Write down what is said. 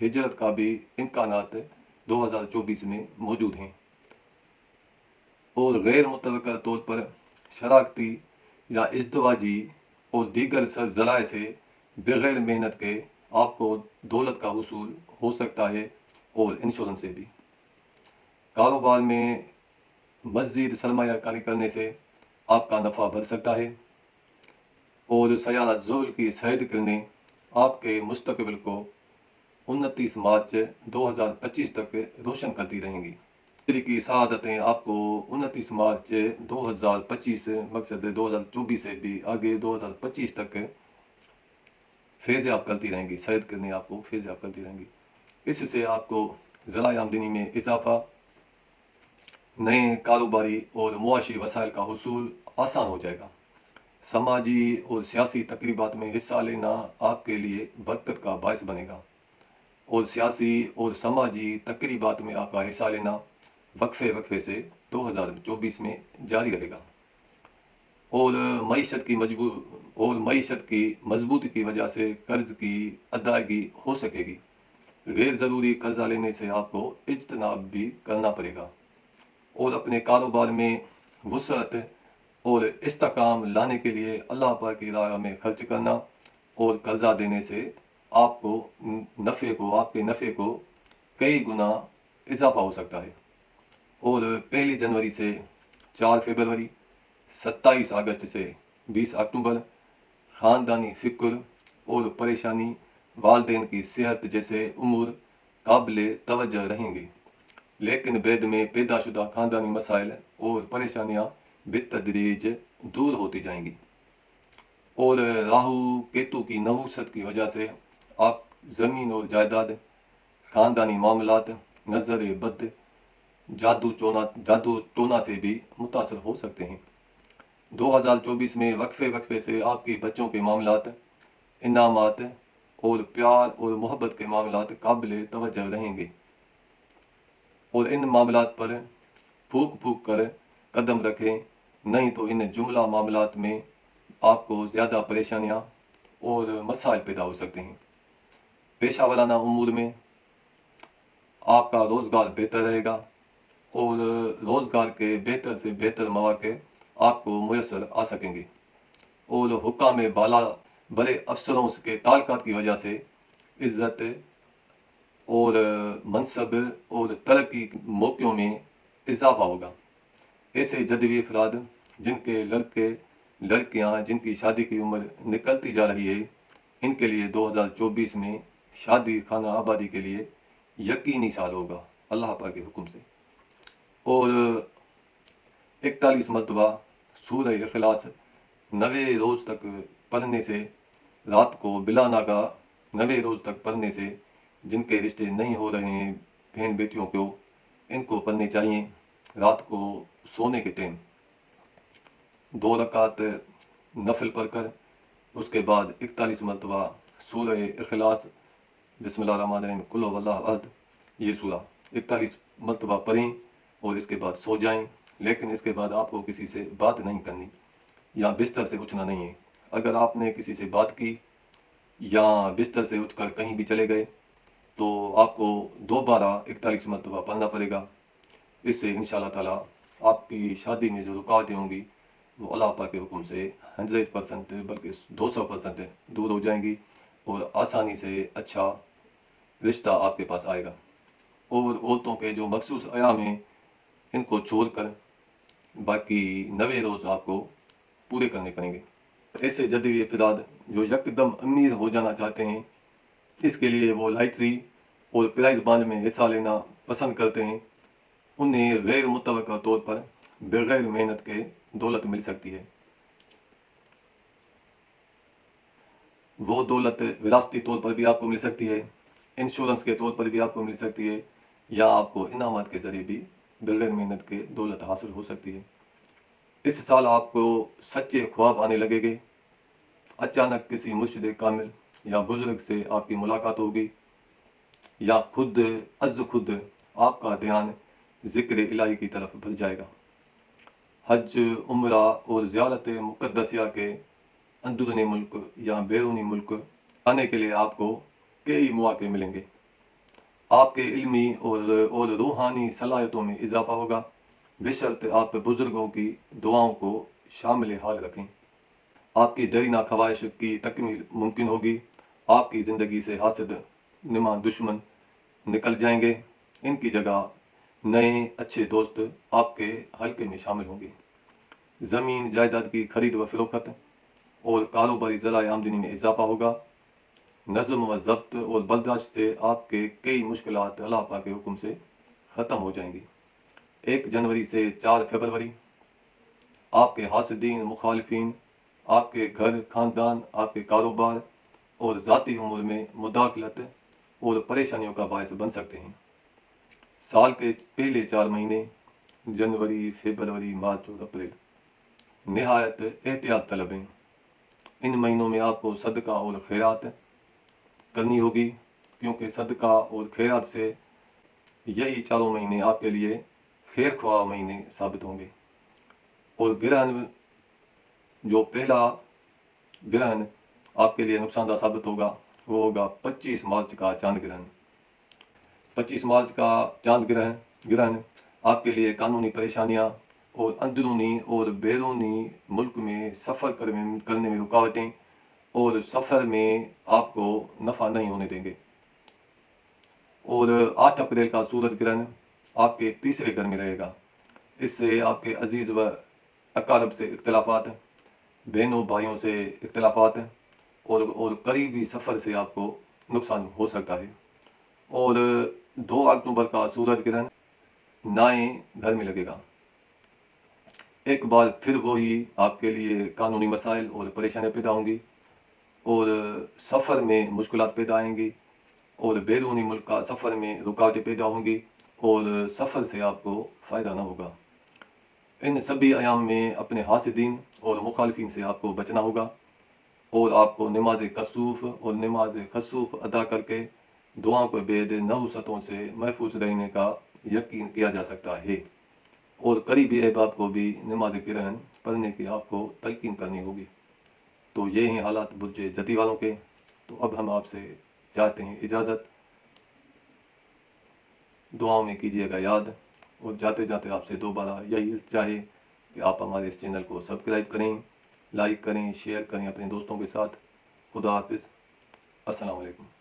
ہجرت کا بھی امکانات 2024 میں موجود ہیں، اور غیر متوقع طور پر شراکتی یا ازدواجی اور دیگر ذرائع سے بغیر محنت کے آپ کو دولت کا حصول ہو سکتا ہے، اور انشورنس سے بھی۔ کاروبار میں مزید سرمایہ کاری کرنے سے آپ کا نفع بڑھ سکتا ہے، اور سیارہ زحل کی سیر کرنے آپ کے مستقبل کو 29 مارچ 2025 تک روشن کرتی رہیں گی۔ فجر کی سعادتیں آپ کو 29 مارچ 2025 مقصد 2024 سے بھی آگے 2025 تک فیض یاب کرتی رہیں گی، سیر کرنے آپ کو فیض یاب کرتی رہیں گی۔ اس سے آپ کو ذرائع آمدنی میں اضافہ، نئے کاروباری اور معاشی وسائل کا حصول آسان ہو جائے گا۔ سماجی اور سیاسی تقریبات میں حصہ لینا آپ کے لیے برکت کا باعث بنے گا، اور سیاسی اور سماجی تقریبات میں آپ کا حصہ لینا وقفے سے 2024 میں جاری رہے گا، اور معیشت کی مضبوطی کی وجہ سے قرض کی ادائیگی ہو سکے گی۔ غیر ضروری قرضہ لینے سے آپ کو اجتناب بھی کرنا پڑے گا، اور اپنے کاروبار میں وسعت اور استحکام لانے کے لیے اللہ پاک کی راہ میں خرچ کرنا اور قرضہ دینے سے آپ کے نفع کو کئی گنا اضافہ ہو سکتا ہے۔ اور 1 جنوری سے 4 فروری، 27 اگست سے 20 اکتوبر خاندانی فکر اور پریشانی، والدین کی صحت جیسے امور قابل توجہ رہیں گے، لیکن بعد میں پیدا شدہ خاندانی مسائل اور پریشانیاں بالتدریج دور ہوتی جائیں گی، اور راہو کیتو کی نحوست کی وجہ سے آپ زمین اور جائیداد، خاندانی معاملات، نظر بد، جادو ٹونا سے بھی متاثر ہو سکتے ہیں۔ 2024 میں وقفے سے آپ کے بچوں کے معاملات، انعامات اور پیار اور محبت کے معاملات قابل توجہ رہیں گے، اور ان معاملات پر پھونک کر قدم رکھیں، نہیں تو ان جملہ معاملات میں آپ کو زیادہ پریشانیاں اور مسائل پیدا ہو سکتے ہیں۔ پیشہ ورانہ امور میں آپ کا روزگار بہتر رہے گا، اور روزگار کے بہتر سے بہتر مواقع آپ کو میسر آ سکیں گے، اور حکام بالا بڑے افسروں کے تعلقات کی وجہ سے عزت اور منصب اور ترقی موقعوں میں اضافہ ہوگا۔ ایسے جدوی افراد جن کے لڑکیاں جن کی شادی کی عمر نکلتی جا رہی ہے، ان کے لیے 2024 میں شادی خانہ آبادی کے لیے یقینی سال ہوگا اللہ پاک کے حکم سے۔ اور 41 مرتبہ سورہ اخلاص 90 روز تک پڑھنے سے، رات کو بلا ناگاہ 90 روز تک پڑھنے سے جن کے رشتے نہیں ہو رہے ہیں بہن بیٹیوں کو، ان کو پڑھنے چاہیے رات کو سونے کے ٹائم 2 رکعت نفل پڑھ کر، اس کے بعد 41 مرتبہ سورہ اخلاص بسم اللہ الرحمن الرحیم قل هو اللہ احد، یہ سورہ 41 مرتبہ پڑھیں، اور اس کے بعد سو جائیں۔ لیکن اس کے بعد آپ کو کسی سے بات نہیں کرنی، یا بستر سے اٹھنا نہیں ہے۔ اگر آپ نے کسی سے بات کی یا بستر سے اٹھ کر کہیں بھی چلے گئے تو آپ کو دوبارہ 41 مرتبہ پڑھنا پڑے گا۔ اس سے انشاءاللہ تعالیٰ آپ کی شادی میں جو رکاوٹیں ہوں گی وہ اللہ پاک کے حکم سے 100% بلکہ 200% دور ہو جائیں گی، اور آسانی سے اچھا رشتہ آپ کے پاس آئے گا۔ اور عورتوں کے جو مخصوص ایام ہیں ان کو چھوڑ کر باقی 90 روز آپ کو پورے کرنے پڑیں گے۔ ایسے جدوی افراد جو یکدم امیر ہو جانا چاہتے ہیں، اس کے لیے وہ لائٹری اور پرائز بانڈ میں حصہ لینا پسند کرتے ہیں، انہیں غیر متوقع طور پر بغیر محنت کے دولت مل سکتی ہے۔ وہ دولت وراثتی طور پر بھی آپ کو مل سکتی ہے، انشورنس کے طور پر بھی آپ کو مل سکتی ہے، یا آپ کو انعامات کے ذریعے بھی بغیر محنت کے دولت حاصل ہو سکتی ہے۔ اس سال آپ کو سچے خواب آنے لگے گے، اچانک کسی مرشد کامل یا بزرگ سے آپ کی ملاقات ہوگی، یا خود آپ کا دھیان ذکر الہی کی طرف بڑھ جائے گا۔ حج، عمرہ اور زیارت مقدسیہ کے اندرونی ملک یا بیرونی ملک آنے کے لیے آپ کو کئی مواقع ملیں گے۔ آپ کے علمی اور روحانی صلاحیتوں میں اضافہ ہوگا، بشرط آپ بزرگوں کی دعاؤں کو شامل حال رکھیں۔ آپ کی دیرینہ خواہش کی تکمیل ممکن ہوگی، آپ کی زندگی سے حاسد نما دشمن نکل جائیں گے، ان کی جگہ نئے اچھے دوست آپ کے حلقے میں شامل ہوں گے۔ زمین جائیداد کی خرید و فروخت اور کاروباری ذرائع آمدنی میں اضافہ ہوگا۔ نظم و ضبط اور برداشت سے آپ کے کئی مشکلات اللہ پاک کے حکم سے ختم ہو جائیں گی۔ 1 جنوری سے 4 فروری آپ کے حاسدین، مخالفین آپ کے گھر، خاندان، آپ کے کاروبار اور ذاتی امور میں مداخلت اور پریشانیوں کا باعث بن سکتے ہیں۔ سال کے پہلے 4 مہینے جنوری، فروری، مارچ اور اپریل نہایت احتیاط طلب ہیں۔ ان مہینوں میں آپ کو صدقہ اور خیرات کرنی ہوگی، کیونکہ صدقہ اور خیرات سے یہی 4 مہینے آپ کے لیے خیر خواہ مہینے ثابت ہوں گے۔ اور گرہن، جو پہلا گرہن آپ کے لیے نقصان دہ ثابت ہوگا وہ ہوگا 25 مارچ کا چاند گرہن۔ 25 مارچ کا چاند گرہن آپ کے لیے قانونی پریشانیاں اور اندرونی اور بیرونی ملک میں سفر کرنے میں رکاوٹیں اور سفر میں آپ کو نفع نہیں ہونے دیں گے۔ اور 8 اپریل کا سورج گرہن آپ کے تیسرے گھر میں رہے گا، اس سے آپ کے عزیز و اقارب سے اختلافات، بہنوں بھائیوں سے اختلافات اور قریبی سفر سے آپ کو نقصان ہو سکتا ہے۔ اور 2 اکتوبر کا سورج گرہن نائیں گھر میں لگے گا۔ ایک بار پھر وہی آپ کے لیے قانونی مسائل اور پریشانیاں پیدا ہوں گی، اور سفر میں مشکلات پیدا آئیں گی، اور بیرونی ملک کا سفر میں رکاوٹیں پیدا ہوں گی، اور سفر سے آپ کو فائدہ نہ ہوگا۔ ان سبھی ایام میں اپنے حاسدین اور مخالفین سے آپ کو بچنا ہوگا، اور آپ کو نماز کسوف اور نماز خسوف ادا کر کے دعاؤں کے بعد نحوستوں سے محفوظ رہنے کا یقین کیا جا سکتا ہے۔ اور قریبی احباب کو بھی نماز گرہن پڑھنے کی آپ کو تلقین کرنی ہوگی۔ تو یہ ہیں حالات برج جدی والوں کے۔ تو اب ہم آپ سے چاہتے ہیں اجازت، دعاؤں میں کیجیے گا یاد، اور جاتے جاتے آپ سے دوبارہ یہی چاہے کہ آپ ہمارے اس چینل کو سبسکرائب کریں، لائک کریں، شیئر کریں اپنے دوستوں کے ساتھ۔ خدا حافظ، السلام علیکم۔